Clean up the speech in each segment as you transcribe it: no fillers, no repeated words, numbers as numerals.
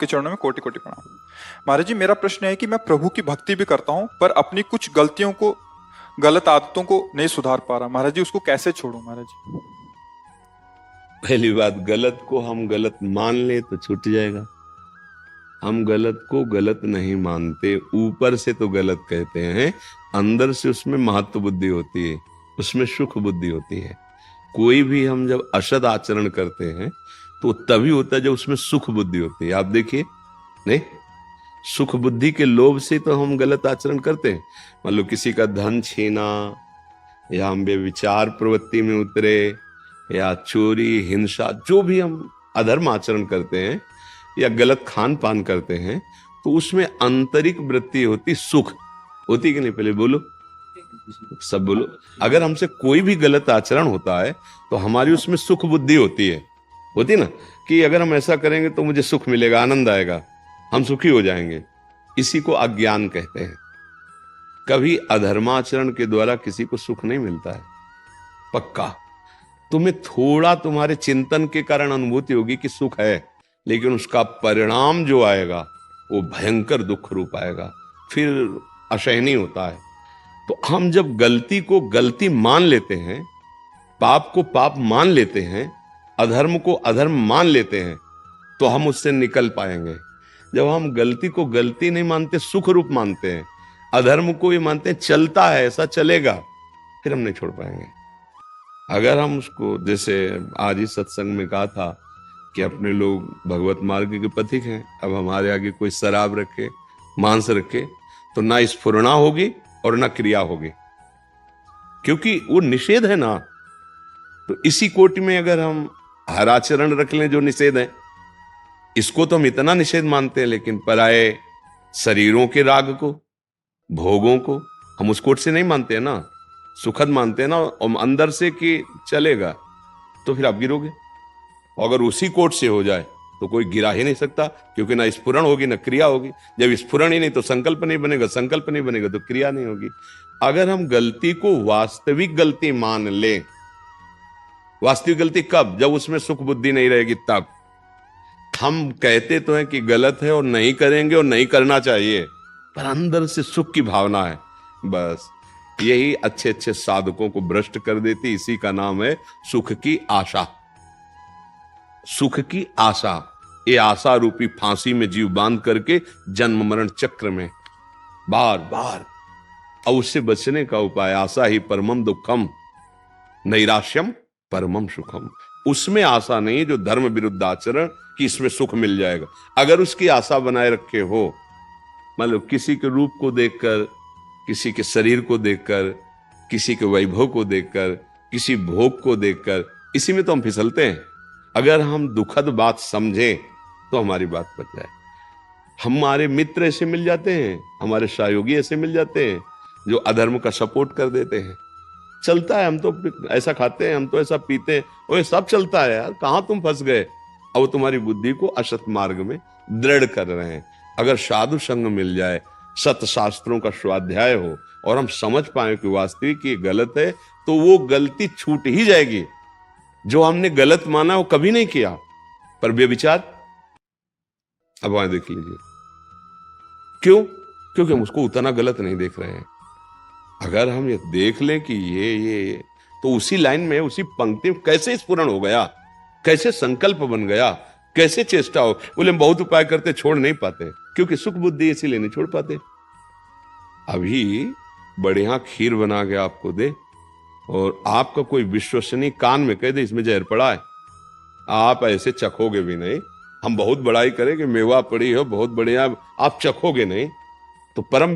आपके चरणों में कोटि कोटि प्रणाम। महाराज जी, मेरा प्रश्न है कि मैं प्रभु की भक्ति भी करता हूँ पर अपनी कुछ गलतियों को, गलत आदतों को नहीं सुधार पा रहा। महाराज जी, उसको कैसे छोड़ूं महाराज जी? पहली बात, गलत को हम गलत मान ले तो छूट जाएगा। हम गलत को गलत नहीं मानते, ऊपर से तो गलत कहते हैं, अंदर से उसमें महत्व बुद्धि होती है, उसमें सुख बुद्धि होती है। कोई भी हम जब असद आचरण करते हैं तो तभी होता है जब उसमें सुख बुद्धि होती है। आप देखिए, नहीं, सुख बुद्धि के लोभ से तो हम गलत आचरण करते हैं। मान लो किसी का धन छीना, या हम व्यभिचार प्रवृत्ति में उतरे, या चोरी, हिंसा, जो भी हम अधर्म आचरण करते हैं या गलत खान पान करते हैं, तो उसमें आंतरिक वृत्ति होती, सुख होती कि नहीं? पहले बोलो, सब बोलो। अगर हमसे कोई भी गलत आचरण होता है तो हमारी उसमें सुख बुद्धि होती ना, कि अगर हम ऐसा करेंगे तो मुझे सुख मिलेगा, आनंद आएगा, हम सुखी हो जाएंगे। इसी को अज्ञान कहते हैं। कभी अधर्माचरण के द्वारा किसी को सुख नहीं मिलता है, पक्का। तुम्हें थोड़ा तुम्हारे चिंतन के कारण अनुभूति होगी कि सुख है, लेकिन उसका परिणाम जो आएगा वो भयंकर दुख रूप आएगा, फिर असहनीय होता है। तो हम जब गलती को गलती मान लेते हैं, पाप को पाप मान लेते हैं, अधर्म को अधर्म मान लेते हैं, तो हम उससे निकल पाएंगे। जब हम गलती को गलती नहीं मानते, सुख रूप मानते हैं, अधर्म को ये मानते हैं चलता है, ऐसा चलेगा, फिर हम नहीं छोड़ पाएंगे। अगर हम उसको, जैसे आज ही सत्संग में कहा था कि अपने लोग भगवत मार्ग के पथिक हैं, अब हमारे आगे कोई शराब रखे, मांस रखे, तो ना स्फुरणा होगी और ना क्रिया होगी, क्योंकि वो निषेध है ना। तो इसी कोटि में अगर हम हर आचरण रख लें जो निषेध है, इसको तो हम इतना निषेध मानते हैं, लेकिन पराये शरीरों के राग को, भोगों को हम उस कोट से नहीं मानते हैं ना, सुखद मानते हैं ना, और अंदर से कि चलेगा, तो फिर आप गिरोगे। अगर उसी कोट से हो जाए तो कोई गिरा ही नहीं सकता, क्योंकि ना स्फुरण होगी ना क्रिया होगी। जब स्फुरण ही नहीं तो संकल्प नहीं बनेगा, संकल्प नहीं बनेगा तो क्रिया नहीं होगी। अगर हम गलती को वास्तविक गलती मान लें, वास्तविक गलती कब? जब उसमें सुख बुद्धि नहीं रहेगी तब। हम कहते तो हैं कि गलत है और नहीं करेंगे और नहीं करना चाहिए, पर अंदर से सुख की भावना है, बस यही अच्छे अच्छे साधकों को भ्रष्ट कर देती। इसी का नाम है सुख की आशा। सुख की आशा, ये आशा रूपी फांसी में जीव बांध करके जन्म मरण चक्र में बार बार, और उससे बचने का उपाय, आशा ही परमम दुखम नैराश्यम परमम सुखम। उसमें आशा नहीं जो धर्म विरुद्ध आचरण कि इसमें सुख मिल जाएगा। अगर उसकी आशा बनाए रखे हो, मान लो किसी के रूप को देखकर, किसी के शरीर को देखकर, किसी के वैभव को देखकर, किसी भोग को देखकर, इसी में तो हम फिसलते हैं। अगर हम दुखद बात समझें तो हमारी बात बच जाए। हमारे मित्र ऐसे मिल जाते हैं, हमारे सहयोगी ऐसे मिल जाते हैं जो अधर्म का सपोर्ट कर देते हैं। चलता है, हम तो ऐसा खाते हैं, हम तो ऐसा पीते हैं, वो सब चलता है यार, कहां तुम फंस गए? अब तुम्हारी बुद्धि को असत मार्ग में दृढ़ कर रहे हैं। अगर साधु संग मिल जाए, सत शास्त्रों का स्वाध्याय हो और हम समझ पाए कि वास्तविक ये गलत है, तो वो गलती छूट ही जाएगी। जो हमने गलत माना वो कभी नहीं किया, पर व्यभिचार, अब वहां देख लीजिए, क्यों? क्योंकि हम उसको उतना गलत नहीं देख रहे हैं। अगर हम ये देख लें कि ये तो उसी लाइन में, उसी पंक्ति में कैसे स्फुरण हो गया, कैसे संकल्प बन गया, कैसे चेष्टा हो। बोले हम बहुत उपाय करते, छोड़ नहीं पाते, क्योंकि सुख बुद्धि इसीलिए नहीं छोड़ पाते। अभी बढ़िया खीर बना के आपको दे और आपका कोई विश्वसनीय कान में कह दे इसमें जहर पड़ा है, आप ऐसे चखोगे भी नहीं। हम बहुत बड़ाई करें कि मेवा पड़ी हो बहुत बढ़िया, आप चखोगे नहीं। तो परम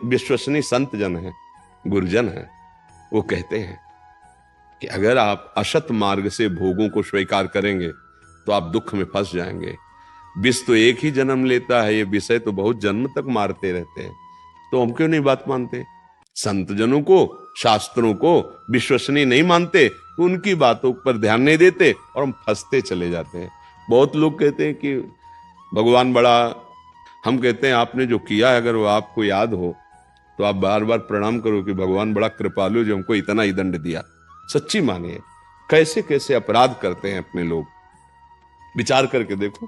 विश्वसनीय संत जन है, गुरुजन है, वो कहते हैं कि अगर आप असत मार्ग से भोगों को स्वीकार करेंगे तो आप दुख में फंस जाएंगे। विष तो एक ही जन्म लेता है, ये विषय तो बहुत जन्म तक मारते रहते हैं। तो हम क्यों नहीं बात मानते? संत जनों को, शास्त्रों को विश्वसनीय नहीं मानते, तो उनकी बातों पर ध्यान नहीं देते और हम फंसते चले जाते हैं। बहुत लोग कहते हैं कि भगवान बड़ा, हम कहते हैं आपने जो किया है अगर वो आपको याद हो तो आप बार बार प्रणाम करो कि भगवान बड़ा कृपालु जो हमको इतना ही दंड दिया। सच्ची मानिए, कैसे कैसे अपराध करते हैं अपने लोग, विचार करके देखो।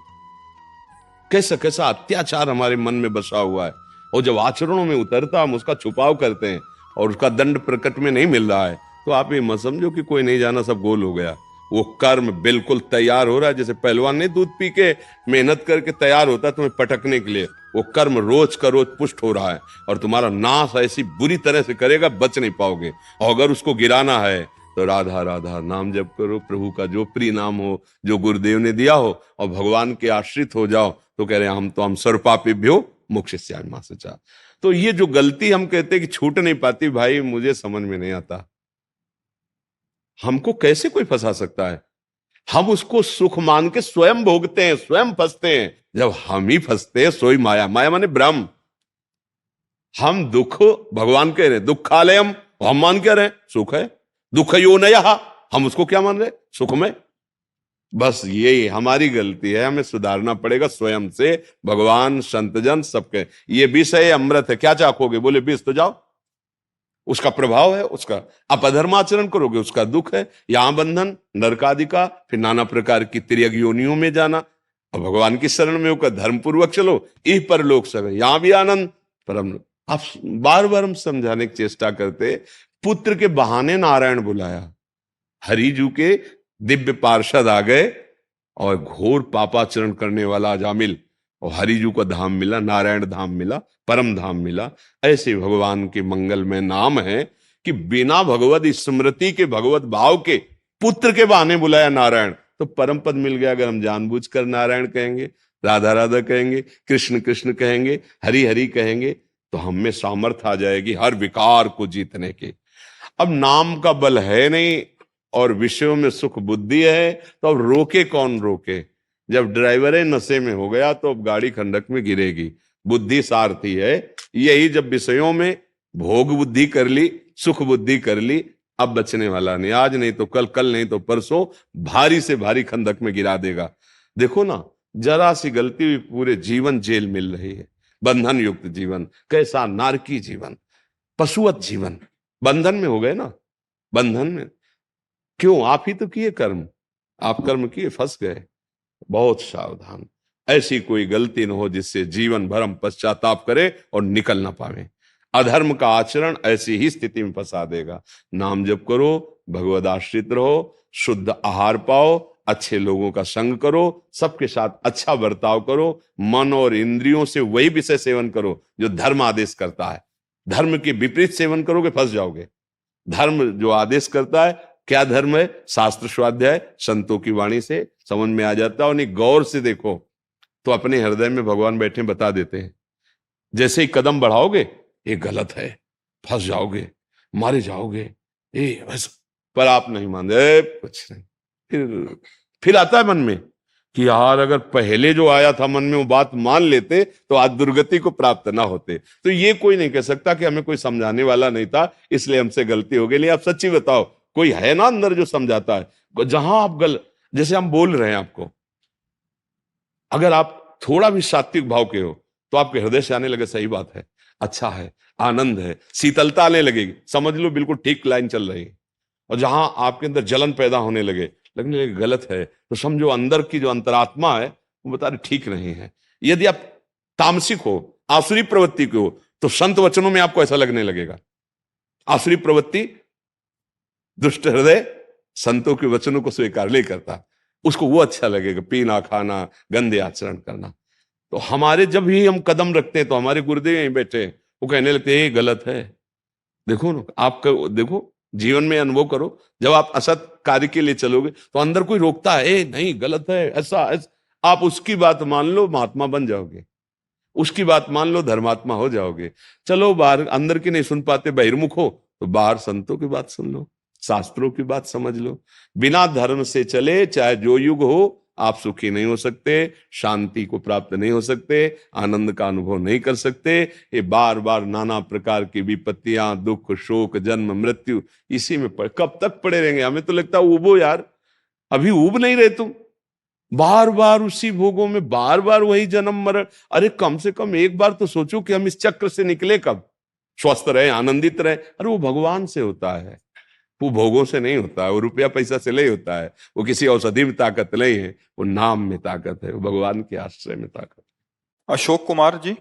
कैसा कैसा अत्याचार हमारे मन में बसा हुआ है, और जब आचरणों में उतरता हम उसका छुपाव करते हैं और उसका दंड प्रकट में नहीं मिल रहा है, तो आप ये मत समझो कि कोई नहीं जाना सब गोल हो गया। वो कर्म बिल्कुल तैयार हो रहा है, जैसे पहलवान नहीं दूध पी के मेहनत करके तैयार होता है तुम्हें पटकने के लिए, वो कर्म रोज का रोज पुष्ट हो रहा है, और तुम्हारा नाश ऐसी बुरी तरह से करेगा बच नहीं पाओगे। और अगर उसको गिराना है तो राधा राधा नाम जप करो, प्रभु का जो प्रिय नाम हो, जो गुरुदेव ने दिया हो, और भगवान के आश्रित हो जाओ। तो कह रहे हैं हम सर्वपापेभ्यो मोक्षयिष्यामि मा शुचा। तो ये जो गलती हम कहते हैं कि छूट नहीं पाती, भाई मुझे समझ में नहीं आता, हमको कैसे कोई फंसा सकता है। हम उसको सुख मान के स्वयं भोगते हैं, स्वयं फंसते हैं। जब हम ही फंसते हैं सोई माया, माया माने ब्रह्म। हम दुख, भगवान कह रहे दुखालयम, हम मान क्या रहे सुख है, दुख यो नया, हम उसको क्या मान रहे सुख में। बस यही हमारी गलती है, हमें सुधारना पड़ेगा स्वयं से। भगवान संतजन सबके ये विषय अमृत है, क्या चाखोगे, बोले विष तो जाओ, उसका प्रभाव है उसका। आप अधर्माचरण करोगे उसका दुख है, यहां बंधन नरकादि का, फिर नाना प्रकार की त्रियग योनियों में जाना। और भगवान की शरण में होकर धर्म पूर्वक चलो, इह पर लोक सब यहां भी आनंद परम। आप बार बार हम समझाने की चेष्टा करते, पुत्र के बहाने नारायण बुलाया, हरिजू के दिव्य पार्षद आ गए, और घोर पापाचरण करने वाला अजामिल, और हरिजू का धाम मिला, नारायण धाम मिला, परम धाम मिला। ऐसे भगवान के मंगलमय नाम है कि बिना भगवत स्मृति के, भगवत भाव के, पुत्र के बहाने बुलाया नारायण, तो परम पद मिल गया। अगर हम जानबूझकर नारायण कहेंगे, राधा राधा कहेंगे, कृष्ण कृष्ण कहेंगे, हरि हरि कहेंगे, तो हम में सामर्थ्य आ जाएगी हर विकार को जीतने की। अब नाम का बल है नहीं और विषयों में सुख बुद्धि है, तो अब रोके कौन रोके। जब ड्राइवर है नशे में हो गया तो अब गाड़ी खंडक में गिरेगी, बुद्धि सारथी है। यही जब विषयों में भोग बुद्धि कर ली, सुख बुद्धि कर ली, अब बचने वाला नहीं, आज नहीं तो कल, कल नहीं तो परसों भारी से भारी खंडक में गिरा देगा। देखो ना, जरा सी गलती हुई पूरे जीवन जेल मिल रही है, बंधन युक्त जीवन, कैसा नारकी जीवन, पशुवत जीवन, बंधन में हो गए ना, बंधन में। क्यों, आप ही तो किए कर्म, आप कर्म किए फंस गए। बहुत सावधान, ऐसी कोई गलती न हो जिससे जीवन भर हम पश्चाताप करे और निकल ना पावे। अधर्म का आचरण ऐसी ही स्थिति में फंसा देगा। नाम जप करो, भगवद आश्रित रहो, शुद्ध आहार पाओ, अच्छे लोगों का संग करो, सबके साथ अच्छा बर्ताव करो, मन और इंद्रियों से वही विषय सेवन करो जो धर्म आदेश करता है। धर्म के विपरीत सेवन करोगे फंस जाओगे। धर्म जो आदेश करता है, क्या धर्म है, शास्त्र स्वाध्याय संतों की वाणी से समझ में आ जाता है। और नहीं गौर से देखो तो अपने हृदय में भगवान बैठे बता देते हैं। जैसे ही कदम बढ़ाओगे ये गलत है, फंस जाओगे, मारे जाओगे, ये बस, पर आप नहीं मानते, कुछ नहीं। फिर आता है मन में कि यार अगर पहले जो आया था मन में वो बात मान लेते तो आज दुर्गति को प्राप्त ना होते। तो ये कोई नहीं कह सकता कि हमें कोई समझाने वाला नहीं था इसलिए हमसे गलती हो गई। नहीं, आप सच्ची बताओ, कोई है ना अंदर जो समझाता है। जहां आप जैसे हम बोल रहे हैं आपको, अगर आप थोड़ा भी सात्विक भाव के हो तो आपके हृदय से आने लगे सही बात है, अच्छा है, आनंद है, शीतलता आने लगेगी, समझ लो बिल्कुल ठीक लाइन चल रही है। और जहां आपके अंदर जलन पैदा होने लगे, लगने लगे गलत है, तो समझो अंदर की जो अंतरात्मा है वो बता रही ठीक नहीं है। यदि आप तामसिक हो, आसुरी प्रवृत्ति के हो, तो संत वचनों में आपको ऐसा लगने लगेगा। आसुरी प्रवृत्ति, दुष्ट हृदय संतों के वचनों को स्वीकार नहीं करता, उसको वो अच्छा लगेगा, पीना खाना, गंदे आचरण करना। तो हमारे जब भी हम कदम रखते हैं तो हमारे गुरुदेव यहीं बैठे, वो कहने लगते हैं गलत है। देखो ना, आप देखो जीवन में अनुभव करो, जब आप असत कार्य के लिए चलोगे तो अंदर कोई रोकता है, ए नहीं गलत है, ऐसा आप उसकी बात मान लो, महात्मा बन जाओगे। उसकी बात मान लो, धर्मात्मा हो जाओगे। चलो बाहर, अंदर की नहीं सुन पाते, बहिर्मुख हो तो बाहर संतों की बात सुन लो, शास्त्रों की बात समझ लो। बिना धर्म से चले चाहे जो युग हो, आप सुखी नहीं हो सकते, शांति को प्राप्त नहीं हो सकते, आनंद का अनुभव नहीं कर सकते। ये बार बार नाना प्रकार की विपत्तियां, दुख, शोक, जन्म, मृत्यु, इसी में कब तक पड़े रहेंगे। हमें तो लगता है उबो यार, अभी उब नहीं रहे तुम, बार बार उसी भोगों में, बार बार वही जन्म मरण। अरे कम से कम एक बार तो सोचो कि हम इस चक्र से निकले कब, स्वस्थ रहे, आनंदित रहे। अरे वो भगवान से होता है, वो भोगों से नहीं होता है, वो रुपया पैसा से नहीं होता है, वो किसी औषधि में ताकत नहीं है, वो नाम में ताकत है, वो भगवान के आश्रय में ताकत। अशोक कुमार जी।